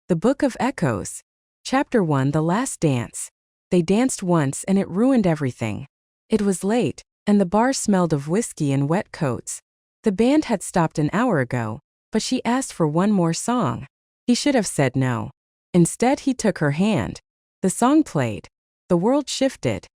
The Book of Echoes. Chapter 1. The Last Dance. They danced once and it ruined everything. It was late, and the bar smelled of whiskey and wet coats. The band had stopped an hour ago, but she asked for one more song. He should have said no. Instead, he took her hand. The song played. The world shifted.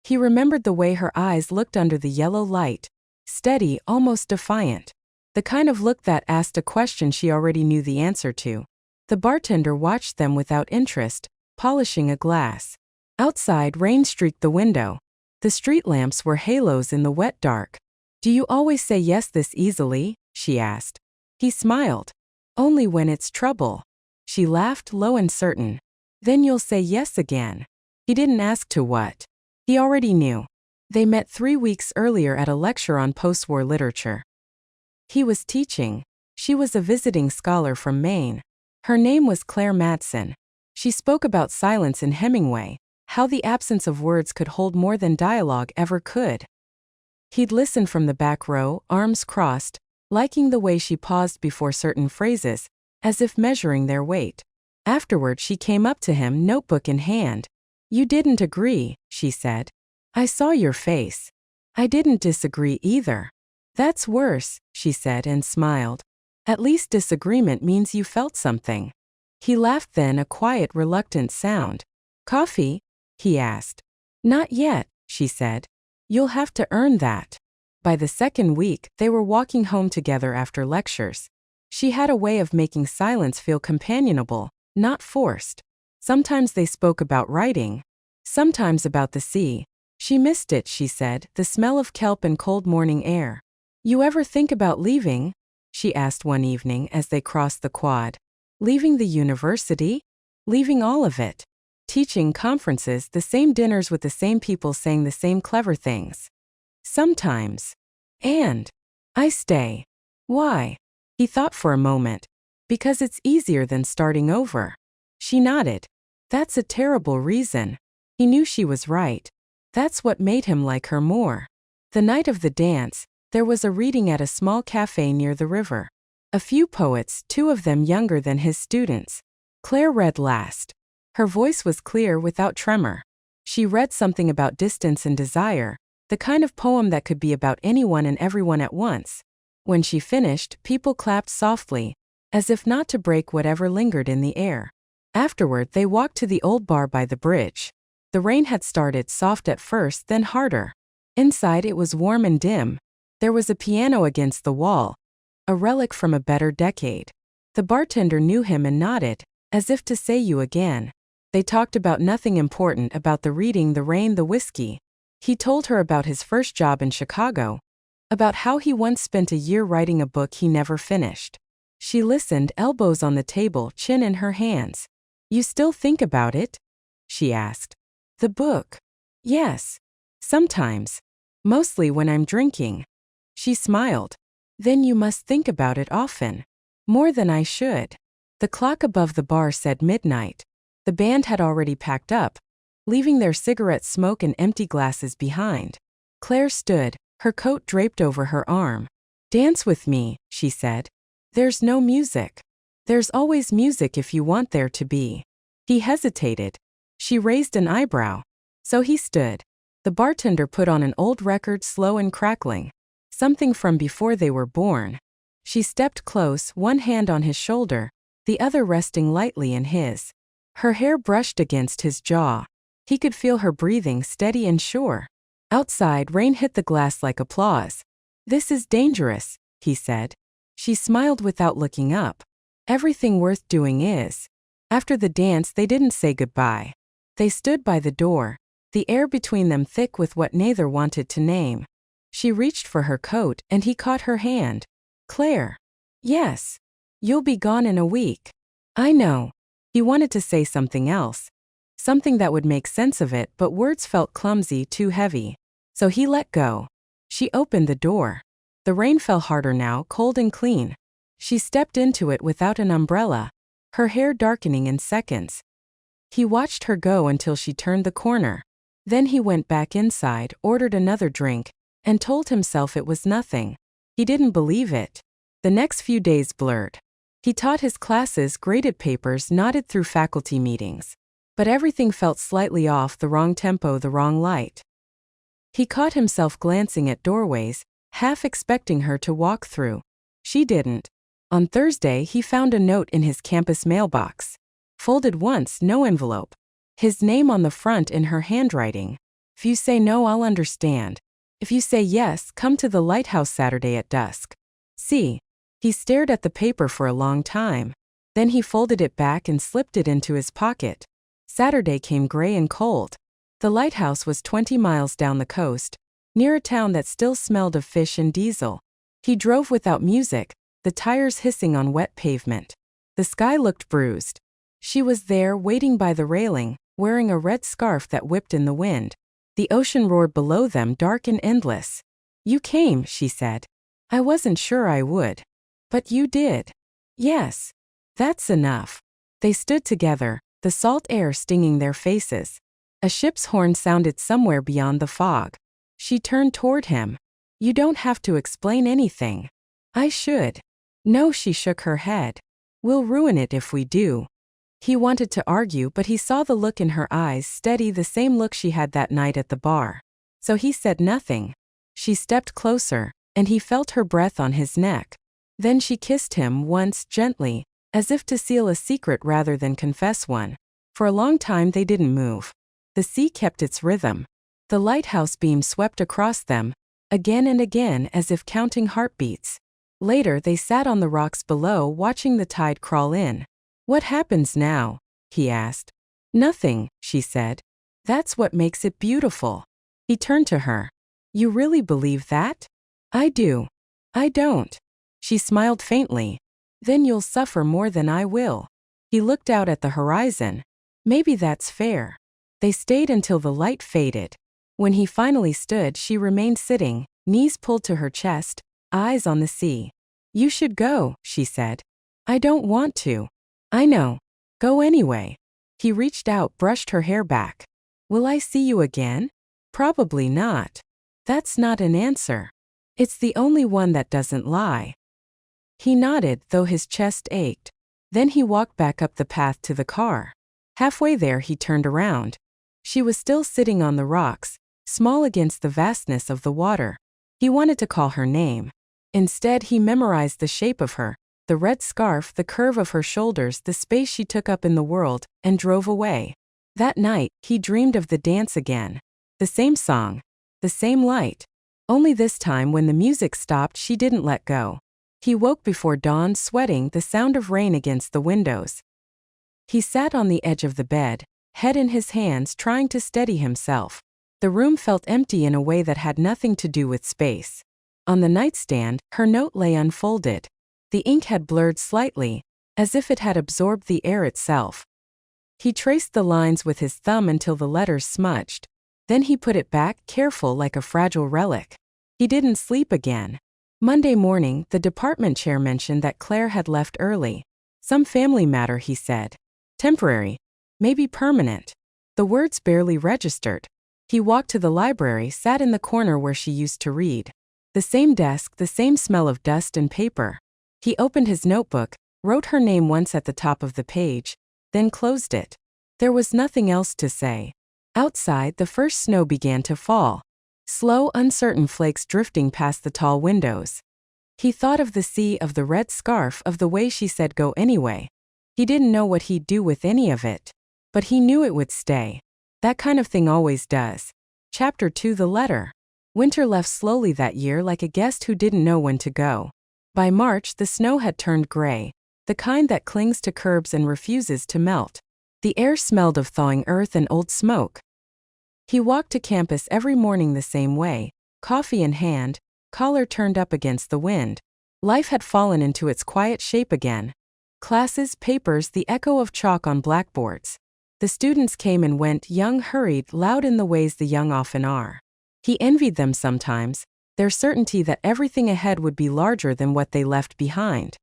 He remembered the way her eyes looked under the yellow light. Steady, almost defiant. The kind of look that asked a question she already knew the answer to. The bartender watched them without interest, polishing a glass. Outside, rain streaked the window. The street lamps were halos in the wet dark. "Do you always say yes this easily?" she asked. He smiled. "Only when it's trouble." She laughed, low and certain. "Then you'll say yes again." He didn't ask to what. He already knew. They met 3 weeks earlier at a lecture on post-war literature. He was teaching. She was a visiting scholar from Maine. Her name was Claire Madsen. She spoke about silence in Hemingway, how the absence of words could hold more than dialogue ever could. He'd listened from the back row, arms crossed, liking the way she paused before certain phrases, as if measuring their weight. Afterward, she came up to him, notebook in hand. "You didn't agree," she said. "I saw your face." "I didn't disagree either." "That's worse," she said and smiled. "At least disagreement means you felt something." He laughed, then a quiet, reluctant sound. "Coffee?" he asked. "Not yet," she said. "You'll have to earn that." By the second week, they were walking home together after lectures. She had a way of making silence feel companionable, not forced. Sometimes they spoke about writing. Sometimes about the sea. She missed it, she said, the smell of kelp and cold morning air. "You ever think about leaving?" she asked one evening as they crossed the quad. "Leaving the university?" "Leaving all of it. Teaching, conferences, the same dinners with the same people saying the same clever things." "Sometimes." "And I stay." "Why?" He thought for a moment. "Because it's easier than starting over." She nodded. "That's a terrible reason." He knew she was right. That's what made him like her more. The night of the dance, there was a reading at a small cafe near the river. A few poets, 2 of them younger than his students. Claire read last. Her voice was clear without tremor. She read something about distance and desire, the kind of poem that could be about anyone and everyone at once. When she finished, people clapped softly, as if not to break whatever lingered in the air. Afterward, they walked to the old bar by the bridge. The rain had started, soft at first, then harder. Inside, it was warm and dim. There was a piano against the wall, a relic from a better decade. The bartender knew him and nodded, as if to say, "You again." They talked about nothing important, about the reading, the rain, the whiskey. He told her about his first job in Chicago, about how he once spent a year writing a book he never finished. She listened, elbows on the table, chin in her hands. "You still think about it?" she asked. "The book?" "Yes. Sometimes. Mostly when I'm drinking." She smiled. "Then you must think about it often." "More than I should." The clock above the bar said midnight. The band had already packed up, leaving their cigarette smoke and empty glasses behind. Claire stood, her coat draped over her arm. "Dance with me," she said. "There's no music." "There's always music if you want there to be." He hesitated. She raised an eyebrow. So he stood. The bartender put on an old record, slow and crackling. Something from before they were born. She stepped close, one hand on his shoulder, the other resting lightly in his. Her hair brushed against his jaw. He could feel her breathing, steady and sure. Outside, rain hit the glass like applause. "This is dangerous," he said. She smiled without looking up. "Everything worth doing is." After the dance, they didn't say goodbye. They stood by the door, the air between them thick with what neither wanted to name. She reached for her coat, and he caught her hand. "Claire." "Yes. You'll be gone in a week." "I know." He wanted to say something else. Something that would make sense of it, but words felt clumsy, too heavy. So he let go. She opened the door. The rain fell harder now, cold and clean. She stepped into it without an umbrella, her hair darkening in seconds. He watched her go until she turned the corner. Then he went back inside, ordered another drink, and told himself it was nothing. He didn't believe it. The next few days blurred. He taught his classes, graded papers, nodded through faculty meetings. But everything felt slightly off, the wrong tempo, the wrong light. He caught himself glancing at doorways, half expecting her to walk through. She didn't. On Thursday, he found a note in his campus mailbox. Folded once, no envelope. His name on the front in her handwriting. If you say no, I'll understand. If you say yes, come to the lighthouse Saturday at dusk. See. He stared at the paper for a long time. Then he folded it back and slipped it into his pocket. Saturday came gray and cold. The lighthouse was 20 miles down the coast, near a town that still smelled of fish and diesel. He drove without music, the tires hissing on wet pavement. The sky looked bruised. She was there, waiting by the railing, wearing a red scarf that whipped in the wind. The ocean roared below them, dark and endless. You came, she said. I wasn't sure I would. But you did. Yes. That's enough. They stood together, the salt air stinging their faces. A ship's horn sounded somewhere beyond the fog. She turned toward him. You don't have to explain anything. I should. No, she shook her head. We'll ruin it if we do. He wanted to argue, but he saw the look in her eyes, steady, the same look she had that night at the bar. So he said nothing. She stepped closer, and he felt her breath on his neck. Then she kissed him once, gently, as if to seal a secret rather than confess one. For a long time they didn't move. The sea kept its rhythm. The lighthouse beam swept across them, again and again, as if counting heartbeats. Later they sat on the rocks below, watching the tide crawl in. What happens now? He asked. Nothing, she said. That's what makes it beautiful. He turned to her. You really believe that? I do. I don't. She smiled faintly. Then you'll suffer more than I will. He looked out at the horizon. Maybe that's fair. They stayed until the light faded. When he finally stood, she remained sitting, knees pulled to her chest, eyes on the sea. You should go, she said. I don't want to. I know. Go anyway. He reached out, brushed her hair back. Will I see you again? Probably not. That's not an answer. It's the only one that doesn't lie. He nodded, though his chest ached. Then he walked back up the path to the car. Halfway there he turned around. She was still sitting on the rocks, small against the vastness of the water. He wanted to call her name. Instead he memorized the shape of her, the red scarf, the curve of her shoulders, the space she took up in the world, and drove away. That night, he dreamed of the dance again. The same song. The same light. Only this time when the music stopped she didn't let go. He woke before dawn, sweating, the sound of rain against the windows. He sat on the edge of the bed, head in his hands, trying to steady himself. The room felt empty in a way that had nothing to do with space. On the nightstand, her note lay unfolded. The ink had blurred slightly, as if it had absorbed the air itself. He traced the lines with his thumb until the letters smudged. Then he put it back, careful, like a fragile relic. He didn't sleep again. Monday morning, the department chair mentioned that Claire had left early. Some family matter, he said. Temporary. Maybe permanent. The words barely registered. He walked to the library, sat in the corner where she used to read. The same desk, the same smell of dust and paper. He opened his notebook, wrote her name once at the top of the page, then closed it. There was nothing else to say. Outside, the first snow began to fall. Slow, uncertain flakes drifting past the tall windows. He thought of the sea, of the red scarf, of the way she said go anyway. He didn't know what he'd do with any of it. But he knew it would stay. That kind of thing always does. Chapter 2: The Letter. Winter left slowly that year, like a guest who didn't know when to go. By March, the snow had turned gray, the kind that clings to curbs and refuses to melt. The air smelled of thawing earth and old smoke. He walked to campus every morning the same way, coffee in hand, collar turned up against the wind. Life had fallen into its quiet shape again. Classes, papers, the echo of chalk on blackboards. The students came and went, young, hurried, loud in the ways the young often are. He envied them sometimes, their certainty that everything ahead would be larger than what they left behind.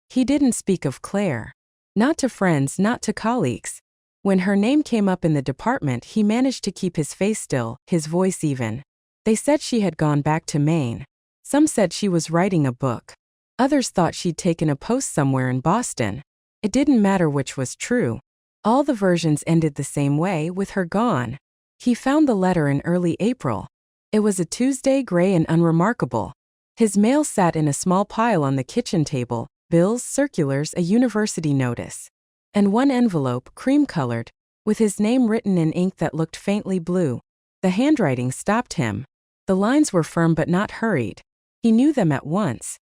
He didn't speak of Claire. Not to friends, not to colleagues. When her name came up in the department, he managed to keep his face still, his voice even. They said she had gone back to Maine. Some said she was writing a book. Others thought she'd taken a post somewhere in Boston. It didn't matter which was true. All the versions ended the same way, with her gone. He found the letter in early April. It was a Tuesday, gray and unremarkable. His mail sat in a small pile on the kitchen table, bills, circulars, a university notice. And one envelope, cream-colored, with his name written in ink that looked faintly blue. The handwriting stopped him. The lines were firm but not hurried. He knew them at once.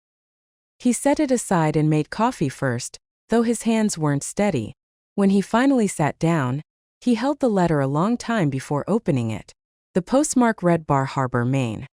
He set it aside and made coffee first, though his hands weren't steady. When he finally sat down, he held the letter a long time before opening it. The postmark read Bar Harbor, Maine.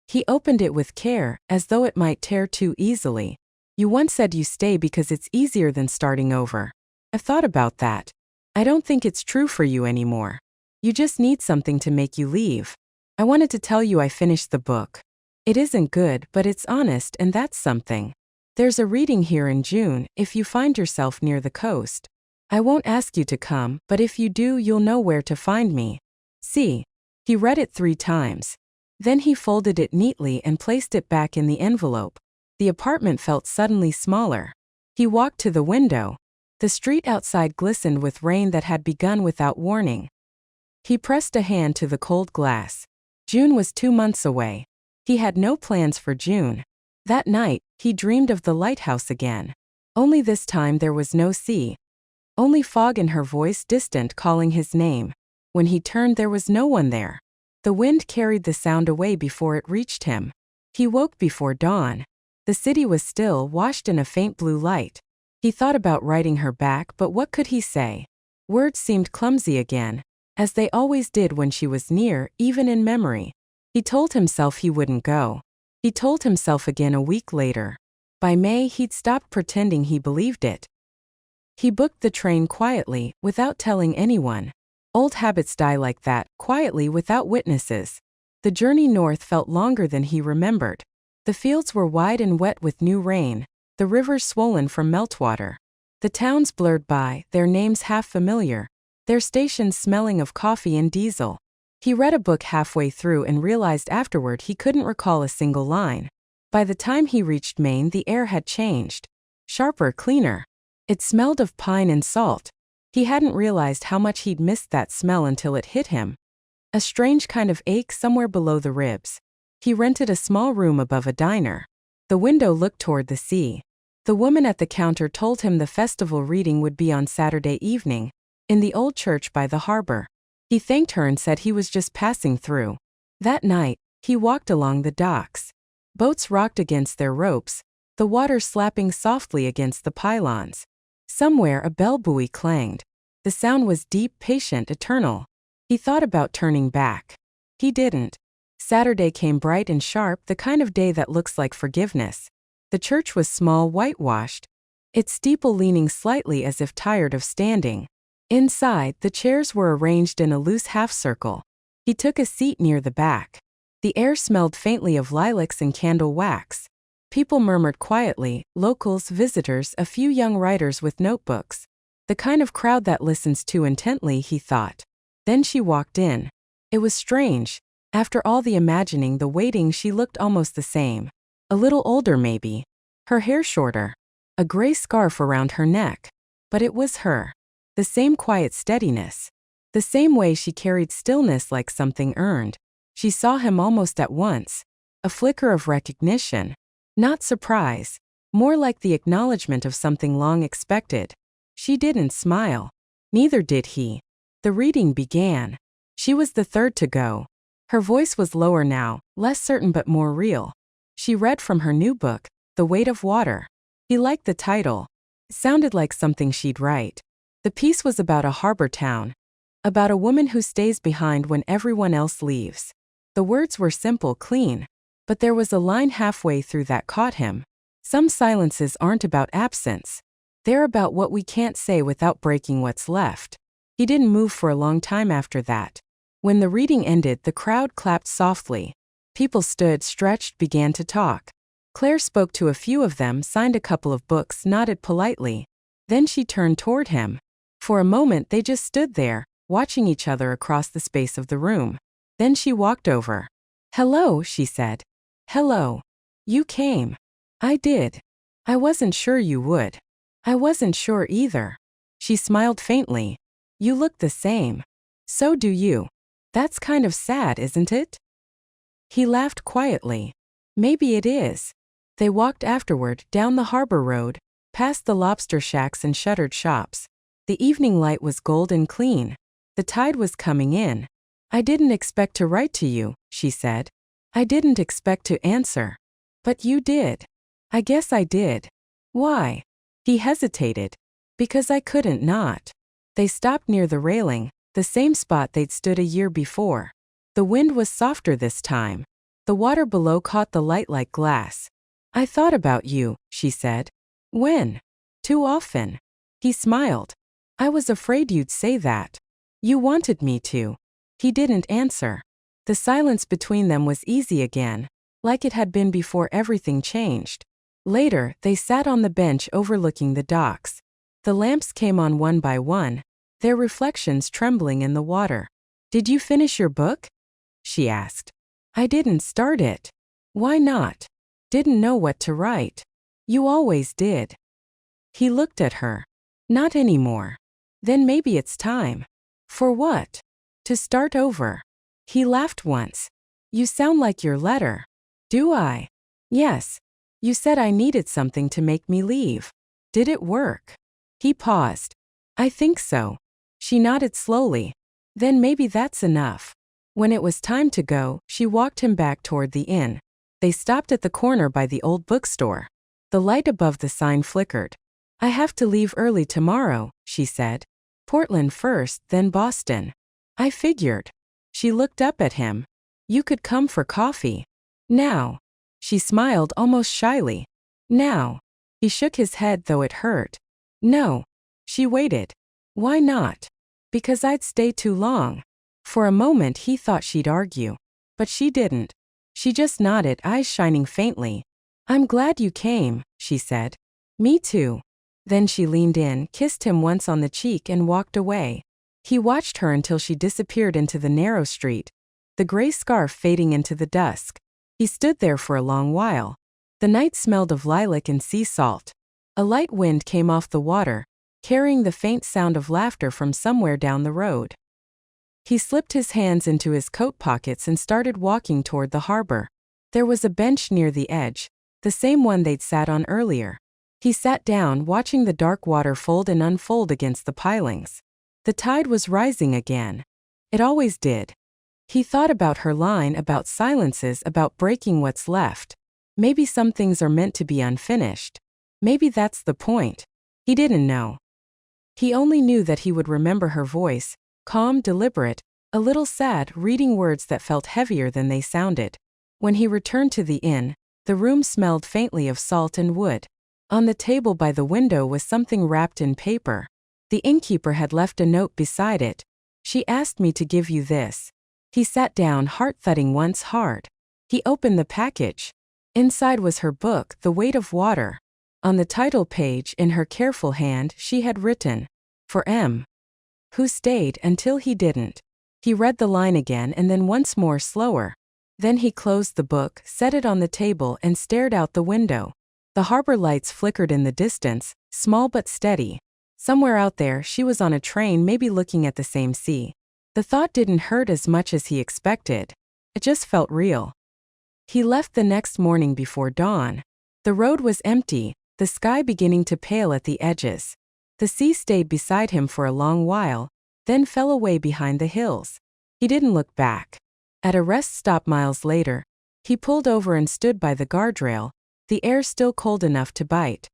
He opened it with care, as though it might tear too easily. You once said you stay because it's easier than starting over. I've thought about that. I don't think it's true for you anymore. You just need something to make you leave. I wanted to tell you I finished the book. It isn't good, but it's honest, and that's something. There's a reading here in June, if you find yourself near the coast. I won't ask you to come, but if you do, you'll know where to find me. See. He read it 3 times. Then he folded it neatly and placed it back in the envelope. The apartment felt suddenly smaller. He walked to the window. The street outside glistened with rain that had begun without warning. He pressed a hand to the cold glass. June was 2 months away. He had no plans for June. That night, he dreamed of the lighthouse again. Only this time there was no sea. Only fog and her voice distant calling his name. When he turned, there was no one there. The wind carried the sound away before it reached him. He woke before dawn. The city was still, washed in a faint blue light. He thought about writing her back, but what could he say? Words seemed clumsy again, as they always did when she was near, even in memory. He told himself he wouldn't go. He told himself again a week later. By May, he'd stopped pretending he believed it. He booked the train quietly, without telling anyone. Old habits die like that, quietly without witnesses. The journey north felt longer than he remembered. The fields were wide and wet with new rain, the rivers swollen from meltwater. The towns blurred by, their names half familiar, their stations smelling of coffee and diesel. He read a book halfway through and realized afterward he couldn't recall a single line. By the time he reached Maine, the air had changed. Sharper, cleaner. It smelled of pine and salt. He hadn't realized how much he'd missed that smell until it hit him. A strange kind of ache somewhere below the ribs. He rented a small room above a diner. The window looked toward the sea. The woman at the counter told him the festival reading would be on Saturday evening, in the old church by the harbor. He thanked her and said he was just passing through. That night, he walked along the docks. Boats rocked against their ropes, the water slapping softly against the pylons. Somewhere a bell buoy clanged. The sound was deep, patient, eternal. He thought about turning back. He didn't. Saturday came bright and sharp, the kind of day that looks like forgiveness. The church was small, whitewashed, its steeple leaning slightly as if tired of standing. Inside, the chairs were arranged in a loose half-circle. He took a seat near the back. The air smelled faintly of lilacs and candle wax. People murmured quietly, locals, visitors, a few young writers with notebooks. The kind of crowd that listens too intently, he thought. Then she walked in. It was strange. After all the imagining, the waiting, she looked almost the same. A little older maybe. Her hair shorter. A gray scarf around her neck. But it was her. The same quiet steadiness. The same way she carried stillness like something earned. She saw him almost at once. A flicker of recognition. Not surprise. More like the acknowledgement of something long expected. She didn't smile. Neither did he. The reading began. She was the third to go. Her voice was lower now, less certain but more real. She read from her new book, The Weight of Water. He liked the title. It sounded like something she'd write. The piece was about a harbor town. About a woman who stays behind when everyone else leaves. The words were simple, clean. But there was a line halfway through that caught him. Some silences aren't about absence. They're about what we can't say without breaking what's left. He didn't move for a long time after that. When the reading ended, the crowd clapped softly. People stood, stretched, began to talk. Claire spoke to a few of them, signed a couple of books, nodded politely. Then she turned toward him. For a moment they just stood there, watching each other across the space of the room. Then she walked over. "Hello," she said. "Hello. You came." I did. I wasn't sure you would. I wasn't sure either. She smiled faintly. You look the same. So do you. That's kind of sad, isn't it? He laughed quietly. Maybe it is. They walked afterward down the harbor road, past the lobster shacks and shuttered shops. The evening light was gold and clean. The tide was coming in. I didn't expect to write to you, she said. I didn't expect to answer. But you did. I guess I did. Why? He hesitated. Because I couldn't not. They stopped near the railing, the same spot they'd stood a year before. The wind was softer this time. The water below caught the light like glass. I thought about you, she said. When? Too often. He smiled. I was afraid you'd say that. You wanted me to. He didn't answer. The silence between them was easy again, like it had been before everything changed. Later, they sat on the bench overlooking the docks. The lamps came on one by one, their reflections trembling in the water. Did you finish your book? She asked. I didn't start it. Why not? Didn't know what to write. You always did. He looked at her. Not anymore. Then maybe it's time. For what? To start over. He laughed once. You sound like your letter. Do I? Yes. You said I needed something to make me leave. Did it work? He paused. I think so. She nodded slowly. Then maybe that's enough. When it was time to go, she walked him back toward the inn. They stopped at the corner by the old bookstore. The light above the sign flickered. I have to leave early tomorrow, she said. Portland first, then Boston. I figured. She looked up at him. You could come for coffee. Now. She smiled almost shyly. Now. He shook his head though it hurt. No. She waited. Why not? Because I'd stay too long. For a moment he thought she'd argue. But she didn't. She just nodded, eyes shining faintly. I'm glad you came, she said. Me too. Then she leaned in, kissed him once on the cheek and walked away. He watched her until she disappeared into the narrow street, the gray scarf fading into the dusk. He stood there for a long while. The night smelled of lilac and sea salt. A light wind came off the water, carrying the faint sound of laughter from somewhere down the road. He slipped his hands into his coat pockets and started walking toward the harbor. There was a bench near the edge, the same one they'd sat on earlier. He sat down, watching the dark water fold and unfold against the pilings. The tide was rising again. It always did. He thought about her line about silences, about breaking what's left. Maybe some things are meant to be unfinished. Maybe that's the point. He didn't know. He only knew that he would remember her voice, calm, deliberate, a little sad, reading words that felt heavier than they sounded. When he returned to the inn, the room smelled faintly of salt and wood. On the table by the window was something wrapped in paper. The innkeeper had left a note beside it. She asked me to give you this. He sat down, heart thudding once hard. He opened the package. Inside was her book, The Weight of Water. On the title page, in her careful hand, she had written, For M. Who stayed until he didn't. He read the line again and then once more slower. Then he closed the book, set it on the table and stared out the window. The harbor lights flickered in the distance, small but steady. Somewhere out there she was on a train, maybe looking at the same sea. The thought didn't hurt as much as he expected. It just felt real. He left the next morning before dawn. The road was empty, the sky beginning to pale at the edges. The sea stayed beside him for a long while, then fell away behind the hills. He didn't look back. At a rest stop miles later, he pulled over and stood by the guardrail, the air still cold enough to bite.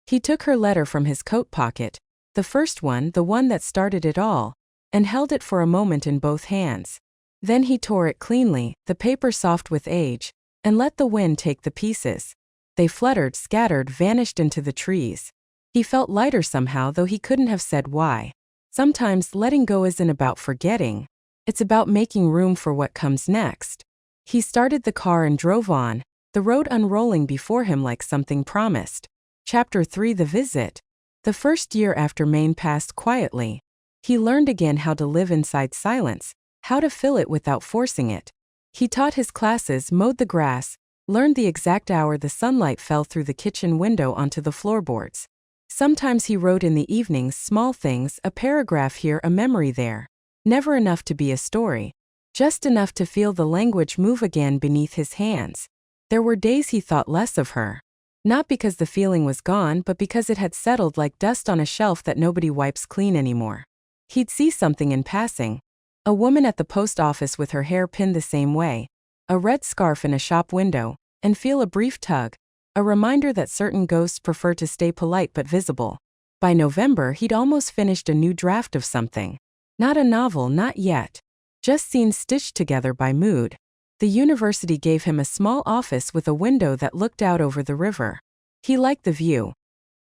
He took her letter from his coat pocket, the first one, the one that started it all, and held it for a moment in both hands. Then he tore it cleanly, the paper soft with age, and let the wind take the pieces. They fluttered, scattered, vanished into the trees. He felt lighter somehow, though he couldn't have said why. Sometimes letting go isn't about forgetting. It's about making room for what comes next. He started the car and drove on, the road unrolling before him like something promised. Chapter 3: The Visit. The first year after Maine passed quietly. He learned again how to live inside silence, how to fill it without forcing it. He taught his classes, mowed the grass, Learned the exact hour the sunlight fell through the kitchen window onto the floorboards. Sometimes he wrote in the evenings small things, a paragraph here, a memory there. Never enough to be a story. Just enough to feel the language move again beneath his hands. There were days he thought less of her. Not because the feeling was gone, but because it had settled like dust on a shelf that nobody wipes clean anymore. He'd see something in passing. A woman at the post office with her hair pinned the same way. A red scarf in a shop window, and feel a brief tug. A reminder that certain ghosts prefer to stay polite but visible. By November, he'd almost finished a new draft of something. Not a novel, not yet. Just scenes stitched together by mood. The university gave him a small office with a window that looked out over the river. He liked the view.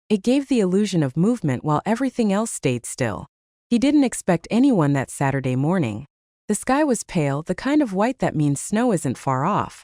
It gave the illusion of movement while everything else stayed still. He didn't expect anyone that Saturday morning. The sky was pale, the kind of white that means snow isn't far off.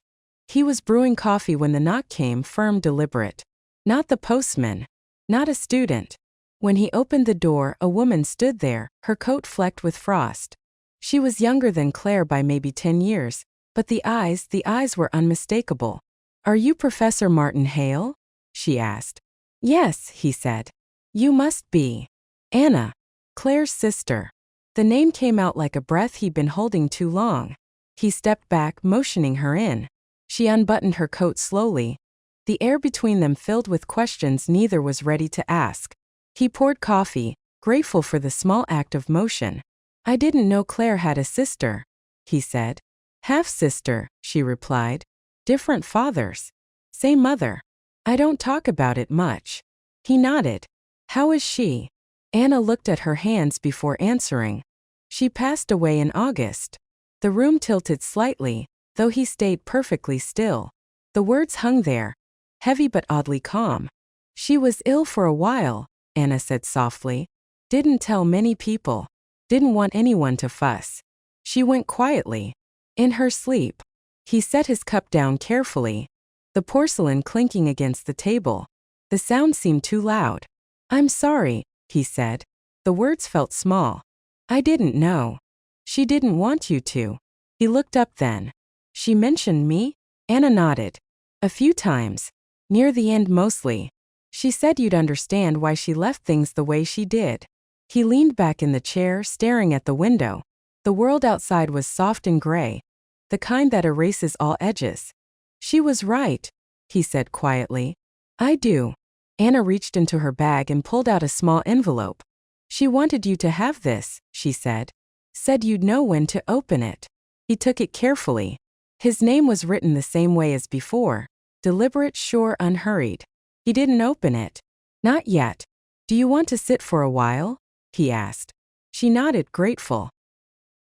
He was brewing coffee when the knock came, firm, deliberate. Not the postman. Not a student. When he opened the door, a woman stood there, her coat flecked with frost. She was younger than Claire by maybe 10 years, but the eyes were unmistakable. "Are you Professor Martin Hale?" she asked. "Yes," he said. "You must be Anna, Claire's sister." The name came out like a breath he'd been holding too long. He stepped back, motioning her in. She unbuttoned her coat slowly. The air between them filled with questions neither was ready to ask. He poured coffee, grateful for the small act of motion. "I didn't know Claire had a sister," he said. "Half-sister," she replied. "Different fathers. Same mother. I don't talk about it much." He nodded. "How is she?" Anna looked at her hands before answering. "She passed away in August." The room tilted slightly, though he stayed perfectly still. The words hung there, heavy but oddly calm. "She was ill for a while," Anna said softly. "Didn't tell many people. Didn't want anyone to fuss. She went quietly. In her sleep." He set his cup down carefully, the porcelain clinking against the table. The sound seemed too loud. "I'm sorry," he said. The words felt small. "I didn't know. She didn't want you to." He looked up then. "She mentioned me?" Anna nodded. "A few times. Near the end mostly. She said you'd understand why she left things the way she did." He leaned back in the chair, staring at the window. The world outside was soft and gray, the kind that erases all edges. "She was right," he said quietly. "I do." Anna reached into her bag and pulled out a small envelope. "She wanted you to have this," she said. "Said you'd know when to open it." He took it carefully. His name was written the same way as before, deliberate, sure, unhurried. He didn't open it. "Not yet. Do you want to sit for a while?" he asked. She nodded, grateful.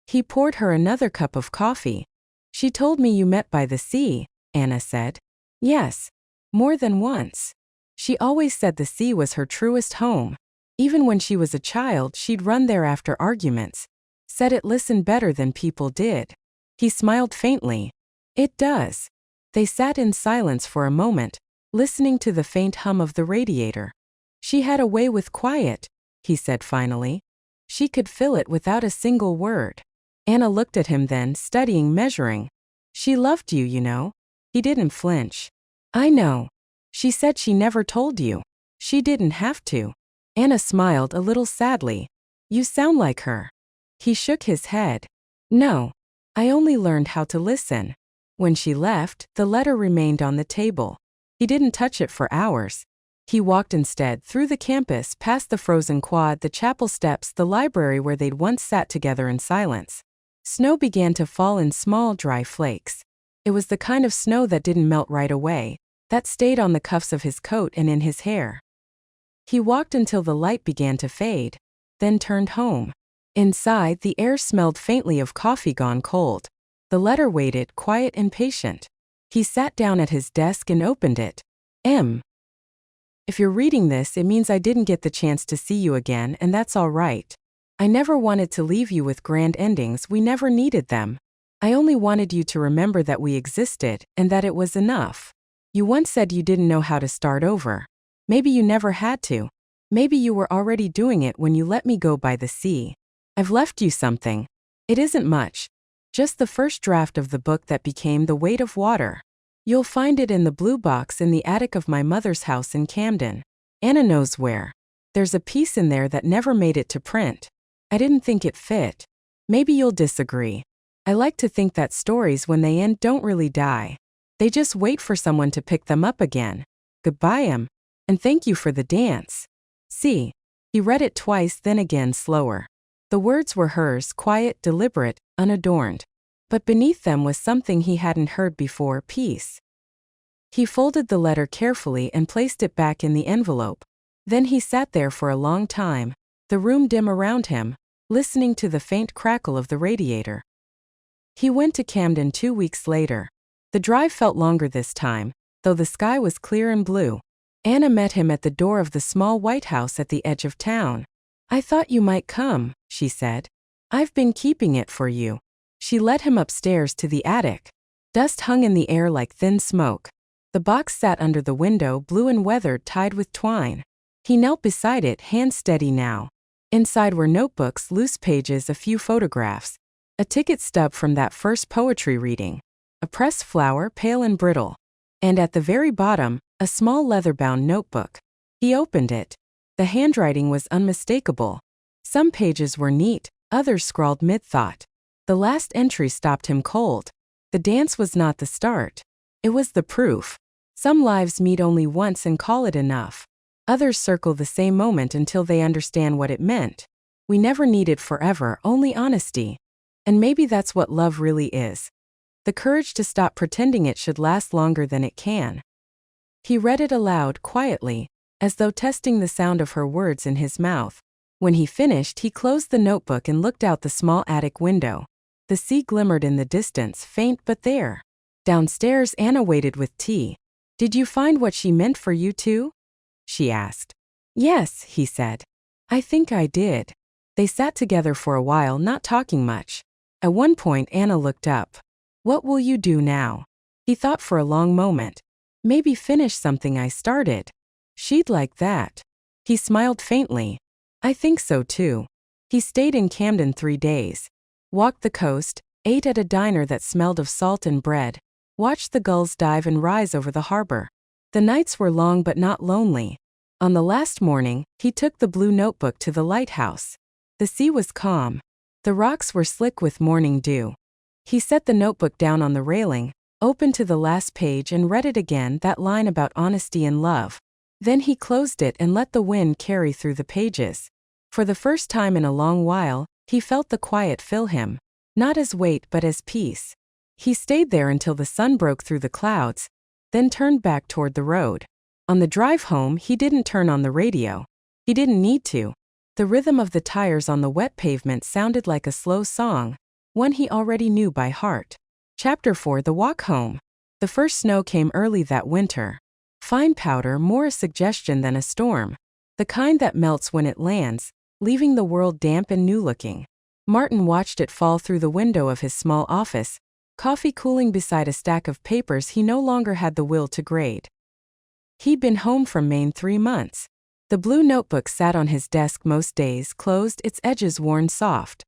He poured her another cup of coffee. "She told me you met by the sea," Anna said. "Yes. More than once. She always said the sea was her truest home. Even when she was a child, she'd run there after arguments. Said it listened better than people did." He smiled faintly. "It does." They sat in silence for a moment, listening to the faint hum of the radiator. "She had a way with quiet," he said finally. "She could fill it without a single word." Anna looked at him then, studying, measuring. "She loved you, you know." He didn't flinch. "I know. She said she never told you. She didn't have to." Anna smiled a little sadly. "You sound like her." He shook his head. "No. I only learned how to listen." When she left, the letter remained on the table. He didn't touch it for hours. He walked instead through the campus, past the frozen quad, the chapel steps, the library where they'd once sat together in silence. Snow began to fall in small, dry flakes. It was the kind of snow that didn't melt right away, that stayed on the cuffs of his coat and in his hair. He walked until the light began to fade, then turned home. Inside, the air smelled faintly of coffee gone cold. The letter waited, quiet and patient. He sat down at his desk and opened it. If you're reading this, it means I didn't get the chance to see you again, and that's all right. I never wanted to leave you with grand endings, we never needed them. I only wanted you to remember that we existed, and that it was enough. You once said you didn't know how to start over. Maybe you never had to. Maybe you were already doing it when you let me go by the sea. I've left you something. It isn't much. Just the first draft of the book that became The Weight of Water. You'll find it in the blue box in the attic of my mother's house in Camden. Anna knows where. There's a piece in there that never made it to print. I didn't think it fit. Maybe you'll disagree. I like to think that stories when they end don't really die. They just wait for someone to pick them up again. Goodbye, and thank you for the dance. See. He read it twice, then again slower. The words were hers, quiet, deliberate, unadorned. But beneath them was something he hadn't heard before, peace. He folded the letter carefully and placed it back in the envelope. Then he sat there for a long time, the room dim around him, listening to the faint crackle of the radiator. He went to Camden 2 weeks later. The drive felt longer this time, though the sky was clear and blue. Anna met him at the door of the small white house at the edge of town. I thought you might come, she said. I've been keeping it for you. She led him upstairs to the attic. Dust hung in the air like thin smoke. The box sat under the window, blue and weathered, tied with twine. He knelt beside it, hands steady now. Inside were notebooks, loose pages, a few photographs. A ticket stub from that first poetry reading. A pressed flower, pale and brittle. And at the very bottom, a small leather-bound notebook. He opened it. The handwriting was unmistakable. Some pages were neat, others scrawled mid-thought. The last entry stopped him cold. The dance was not the start. It was the proof. Some lives meet only once and call it enough. Others circle the same moment until they understand what it meant. We never needed forever, only honesty. And maybe that's what love really is. The courage to stop pretending it should last longer than it can. He read it aloud, quietly, as though testing the sound of her words in his mouth. When he finished, he closed the notebook and looked out the small attic window. The sea glimmered in the distance, faint but there. Downstairs, Anna waited with tea. Did you find what she meant for you too? She asked. Yes, he said. I think I did. They sat together for a while, not talking much. At one point, Anna looked up. What will you do now? He thought for a long moment. Maybe finish something I started. She'd like that. He smiled faintly. I think so too. He stayed in Camden 3 days. Walked the coast, ate at a diner that smelled of salt and bread, watched the gulls dive and rise over the harbor. The nights were long but not lonely. On the last morning, he took the blue notebook to the lighthouse. The sea was calm. The rocks were slick with morning dew. He set the notebook down on the railing, opened to the last page and read it again, that line about honesty and love. Then he closed it and let the wind carry through the pages. For the first time in a long while, he felt the quiet fill him, not as weight but as peace. He stayed there until the sun broke through the clouds, then turned back toward the road. On the drive home, he didn't turn on the radio. He didn't need to. The rhythm of the tires on the wet pavement sounded like a slow song, one he already knew by heart. Chapter 4: The Walk Home. The first snow came early that winter. Fine powder, more a suggestion than a storm. The kind that melts when it lands, leaving the world damp and new-looking. Martin watched it fall through the window of his small office, coffee cooling beside a stack of papers he no longer had the will to grade. He'd been home from Maine 3 months. The blue notebook sat on his desk most days, closed, its edges worn soft.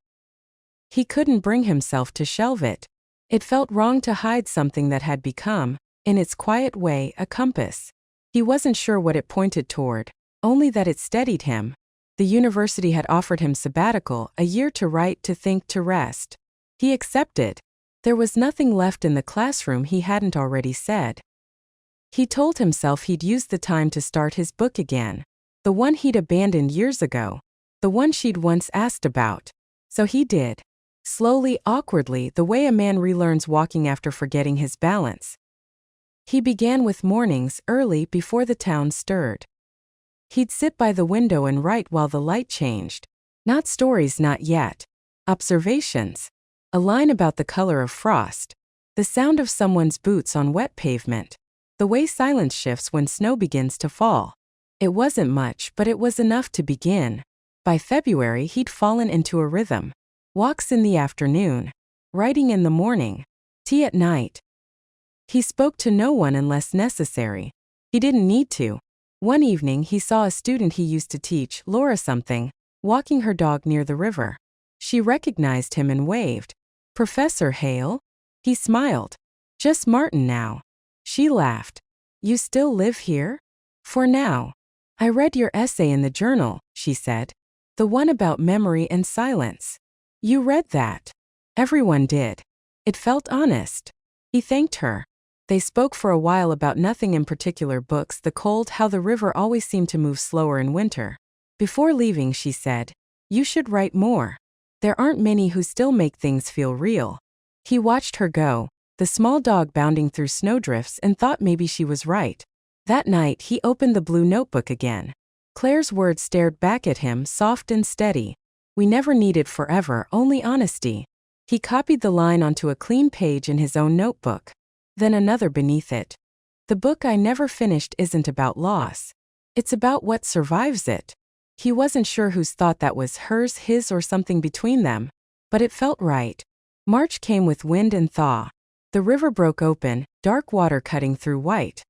He couldn't bring himself to shelve it. It felt wrong to hide something that had become, in its quiet way, a compass. He wasn't sure what it pointed toward, only that it steadied him. The university had offered him sabbatical, a year to write, to think, to rest. He accepted. There was nothing left in the classroom he hadn't already said. He told himself he'd use the time to start his book again. The one he'd abandoned years ago. The one she'd once asked about. So he did. Slowly, awkwardly, the way a man relearns walking after forgetting his balance. He began with mornings, early, before the town stirred. He'd sit by the window and write while the light changed. Not stories, not yet. Observations. A line about the color of frost. The sound of someone's boots on wet pavement. The way silence shifts when snow begins to fall. It wasn't much, but it was enough to begin. By February, he'd fallen into a rhythm. Walks in the afternoon. Writing in the morning. Tea at night. He spoke to no one unless necessary. He didn't need to. One evening he saw a student he used to teach, Laura something, walking her dog near the river. She recognized him and waved. Professor Hale? He smiled. Just Martin now. She laughed. You still live here? For now. I read your essay in the journal, she said. The one about memory and silence. You read that? Everyone did. It felt honest. He thanked her. They spoke for a while about nothing in particular: books, the cold, how the river always seemed to move slower in winter. Before leaving, she said, You should write more. There aren't many who still make things feel real. He watched her go, the small dog bounding through snowdrifts, and thought maybe she was right. That night he opened the blue notebook again. Claire's words stared back at him, soft and steady. We never needed forever, only honesty. He copied the line onto a clean page in his own notebook. Then another beneath it. The book I never finished isn't about loss. It's about what survives it. He wasn't sure whose thought that was, hers, his, or something between them. But it felt right. March came with wind and thaw. The river broke open, dark water cutting through white.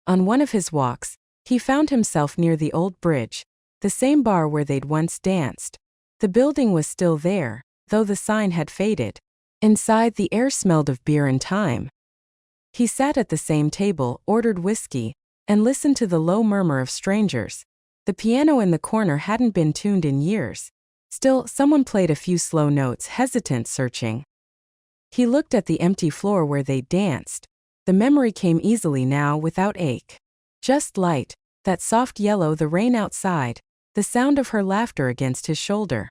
On one of his walks, he found himself near the old bridge, the same bar where they'd once danced. The building was still there, though the sign had faded. Inside, the air smelled of beer and time. He sat at the same table, ordered whiskey, and listened to the low murmur of strangers. The piano in the corner hadn't been tuned in years. Still, someone played a few slow notes, hesitant, searching. He looked at the empty floor where they'd danced. The memory came easily now, without ache. Just light, that soft yellow, the rain outside, the sound of her laughter against his shoulder.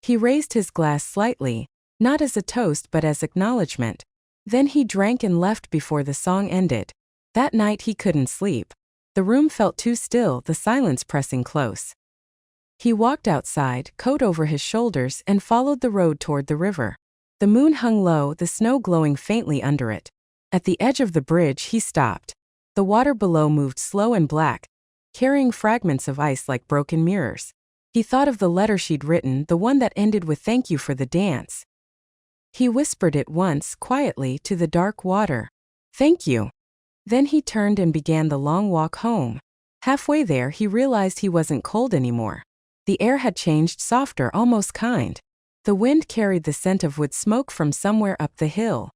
He raised his glass slightly, not as a toast but as acknowledgement. Then he drank and left before the song ended. That night he couldn't sleep. The room felt too still, the silence pressing close. He walked outside, coat over his shoulders, and followed the road toward the river. The moon hung low, the snow glowing faintly under it. At the edge of the bridge he stopped. The water below moved slow and black, carrying fragments of ice like broken mirrors. He thought of the letter she'd written, the one that ended with "Thank you for the dance." He whispered it once, quietly, to the dark water. "Thank you." Then he turned and began the long walk home. Halfway there he realized he wasn't cold anymore. The air had changed, softer, almost kind. The wind carried the scent of wood smoke from somewhere up the hill.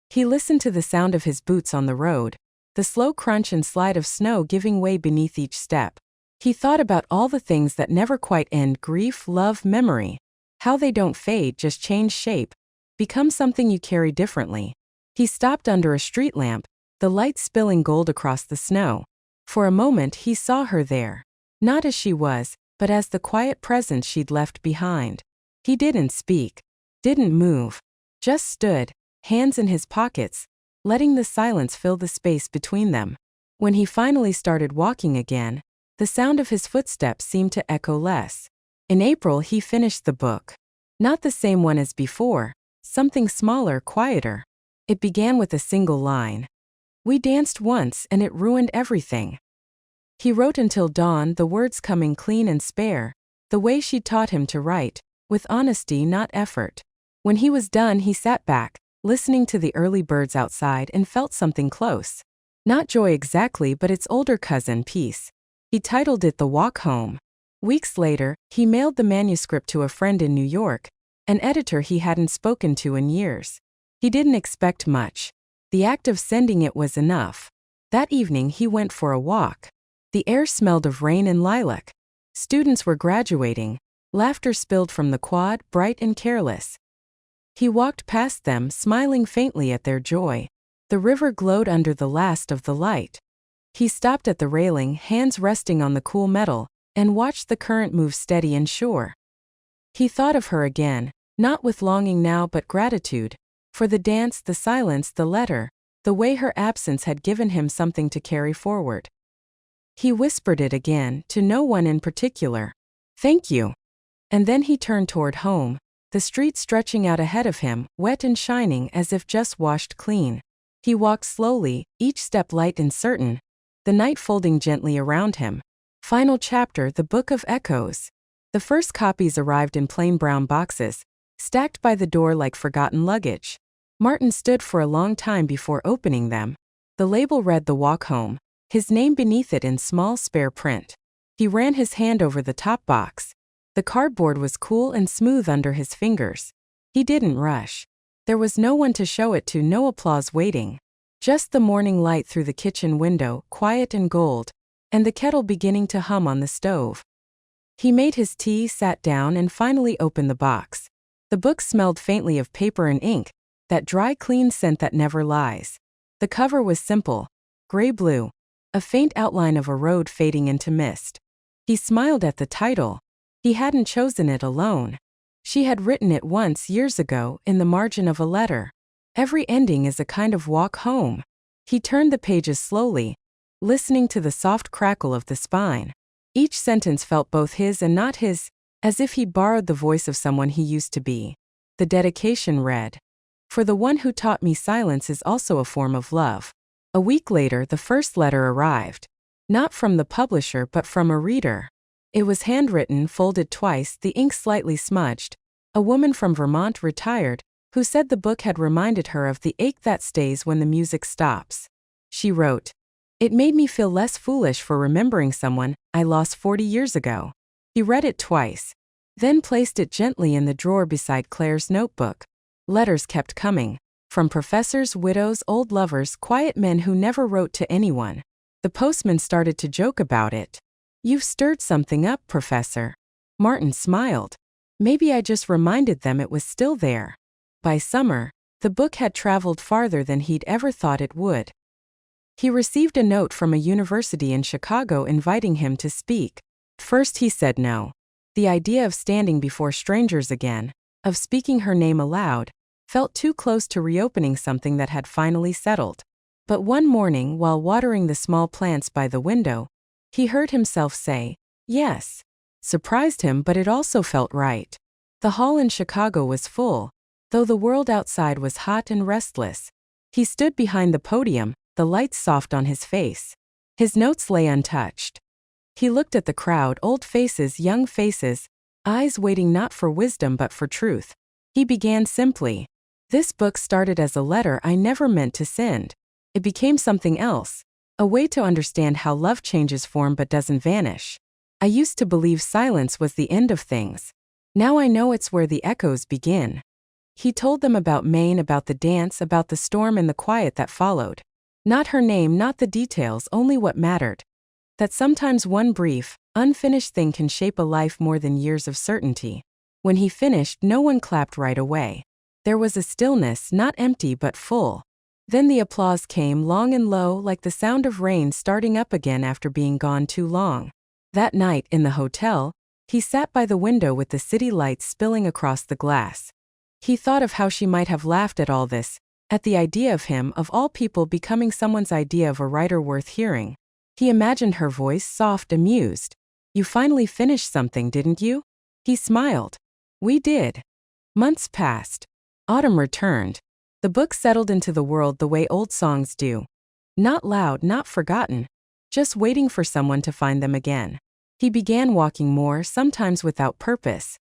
He listened to the sound of his boots on the road, the slow crunch and slide of snow giving way beneath each step. He thought about all the things that never quite end: grief, love, memory. How they don't fade, just change shape, become something you carry differently. He stopped under a street lamp, the light spilling gold across the snow. For a moment he saw her there. Not as she was, but as the quiet presence she'd left behind. He didn't speak, didn't move, just stood, hands in his pockets, letting the silence fill the space between them. When he finally started walking again, the sound of his footsteps seemed to echo less. In April he finished the book. Not the same one as before, something smaller, quieter. It began with a single line. "We danced once and it ruined everything." He wrote until dawn, the words coming clean and spare, the way she'd taught him to write, with honesty, not effort. When he was done he sat back, listening to the early birds outside, and felt something close. Not joy exactly, but its older cousin, peace. He titled it The Walk Home. Weeks later, he mailed the manuscript to a friend in New York, an editor he hadn't spoken to in years. He didn't expect much. The act of sending it was enough. That evening he went for a walk. The air smelled of rain and lilac. Students were graduating. Laughter spilled from the quad, bright and careless. He walked past them, smiling faintly at their joy. The river glowed under the last of the light. He stopped at the railing, hands resting on the cool metal, and watched the current move steady and sure. He thought of her again, not with longing now but gratitude, for the dance, the silence, the letter, the way her absence had given him something to carry forward. He whispered it again, to no one in particular. "Thank you." And then he turned toward home, the street stretching out ahead of him, wet and shining as if just washed clean. He walked slowly, each step light and certain, the night folding gently around him. Final chapter, the Book of Echoes. The first copies arrived in plain brown boxes, stacked by the door like forgotten luggage. Martin stood for a long time before opening them. The label read The Walk Home, his name beneath it in small spare print. He ran his hand over the top box. The cardboard was cool and smooth under his fingers. He didn't rush. There was no one to show it to, no applause waiting. Just the morning light through the kitchen window, quiet and gold, and the kettle beginning to hum on the stove. He made his tea, sat down, and finally opened the box. The book smelled faintly of paper and ink, that dry, clean scent that never lies. The cover was simple, gray-blue, a faint outline of a road fading into mist. He smiled at the title. He hadn't chosen it alone. She had written it once years ago in the margin of a letter. Every ending is a kind of walk home. He turned the pages slowly, listening to the soft crackle of the spine. Each sentence felt both his and not his, as if he'd borrowed the voice of someone he used to be. The dedication read, "For the one who taught me silence is also a form of love." A week later, the first letter arrived. Not from the publisher but from a reader. It was handwritten, folded twice, the ink slightly smudged. A woman from Vermont, retired, who said the book had reminded her of the ache that stays when the music stops. She wrote, "It made me feel less foolish for remembering someone I lost 40 years ago." He read it twice, then placed it gently in the drawer beside Claire's notebook. Letters kept coming, from professors, widows, old lovers, quiet men who never wrote to anyone. The postman started to joke about it. "You've stirred something up, Professor." Martin smiled. "Maybe I just reminded them it was still there." By summer, the book had traveled farther than he'd ever thought it would. He received a note from a university in Chicago inviting him to speak. First he said no. The idea of standing before strangers again, of speaking her name aloud, felt too close to reopening something that had finally settled. But one morning, while watering the small plants by the window, he heard himself say, "Yes." Surprised him, but it also felt right. The hall in Chicago was full, though the world outside was hot and restless. He stood behind the podium, the lights soft on his face. His notes lay untouched. He looked at the crowd, old faces, young faces, eyes waiting not for wisdom but for truth. He began simply, "This book started as a letter I never meant to send. It became something else, a way to understand how love changes form but doesn't vanish. I used to believe silence was the end of things. Now I know it's where the echoes begin." He told them about Maine, about the dance, about the storm and the quiet that followed. Not her name, not the details, only what mattered. That sometimes one brief, unfinished thing can shape a life more than years of certainty. When he finished, no one clapped right away. There was a stillness, not empty but full. Then the applause came, long and low, like the sound of rain starting up again after being gone too long. That night, in the hotel, he sat by the window with the city lights spilling across the glass. He thought of how she might have laughed at all this, at the idea of him, of all people, becoming someone's idea of a writer worth hearing. He imagined her voice, soft, amused. "You finally finished something, didn't you?" He smiled. "We did." Months passed. Autumn returned. The book settled into the world the way old songs do. Not loud, not forgotten, just waiting for someone to find them again. He began walking more, sometimes without purpose.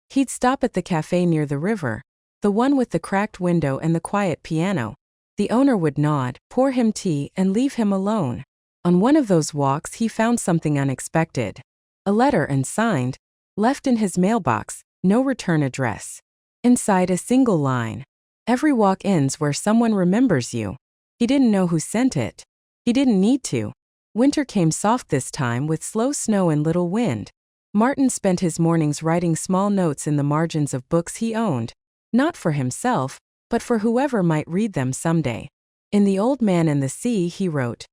He'd stop at the cafe near the river, the one with the cracked window and the quiet piano. The owner would nod, pour him tea, and leave him alone. On one of those walks he found something unexpected. A letter, unsigned, left in his mailbox, no return address. Inside, a single line. "Every walk ends where someone remembers you." He didn't know who sent it. He didn't need to. Winter came soft this time, with slow snow and little wind. Martin spent his mornings writing small notes in the margins of books he owned, not for himself, but for whoever might read them someday. In The Old Man and the Sea, he wrote,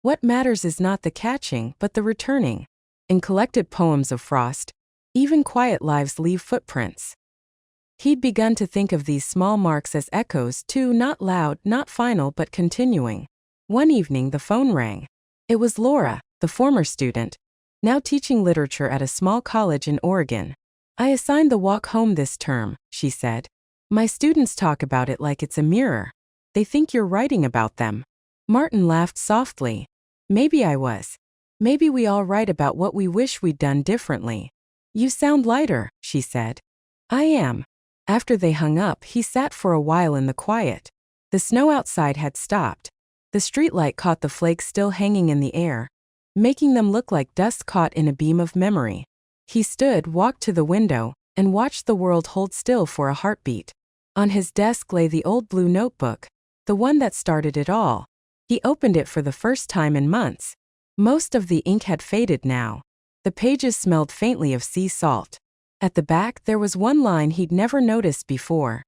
"What matters is not the catching, but the returning." In collected poems of Frost, "Even quiet lives leave footprints." He'd begun to think of these small marks as echoes too, not loud, not final, but continuing. One evening the phone rang. It was Laura, the former student, now teaching literature at a small college in Oregon. "I assigned the walk home this term," she said. "My students talk about it like it's a mirror. They think you're writing about them." Martin laughed softly. "Maybe I was. Maybe we all write about what we wish we'd done differently." "You sound lighter," she said. "I am." After they hung up, he sat for a while in the quiet. The snow outside had stopped. The streetlight caught the flakes still hanging in the air, making them look like dust caught in a beam of memory. He stood, walked to the window, and watched the world hold still for a heartbeat. On his desk lay the old blue notebook, the one that started it all. He opened it for the first time in months. Most of the ink had faded now. The pages smelled faintly of sea salt. At the back there was one line he'd never noticed before,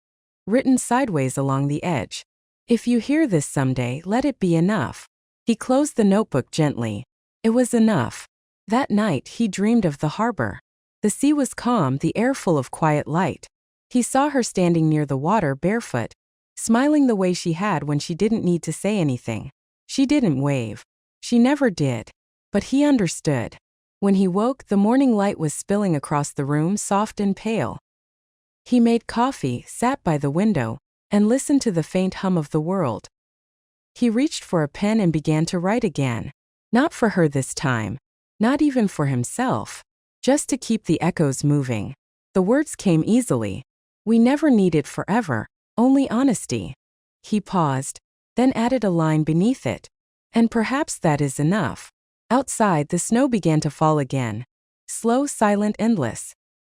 written sideways along the edge. If you hear this someday, let it be enough. He closed the notebook gently. It was enough. That night he dreamed of the harbor. The sea was calm, the air full of quiet light. He saw her standing near the water barefoot, smiling the way she had when she didn't need to say anything. She didn't wave. She never did. But he understood. When he woke, the morning light was spilling across the room, soft and pale. He made coffee, sat by the window, and listened to the faint hum of the world. He reached for a pen and began to write again. Not for her this time. Not even for himself. Just to keep the echoes moving. The words came easily. We never need it forever, only honesty. He paused, then added a line beneath it. And perhaps that is enough. Outside, the snow began to fall again. Slow, silent, endless.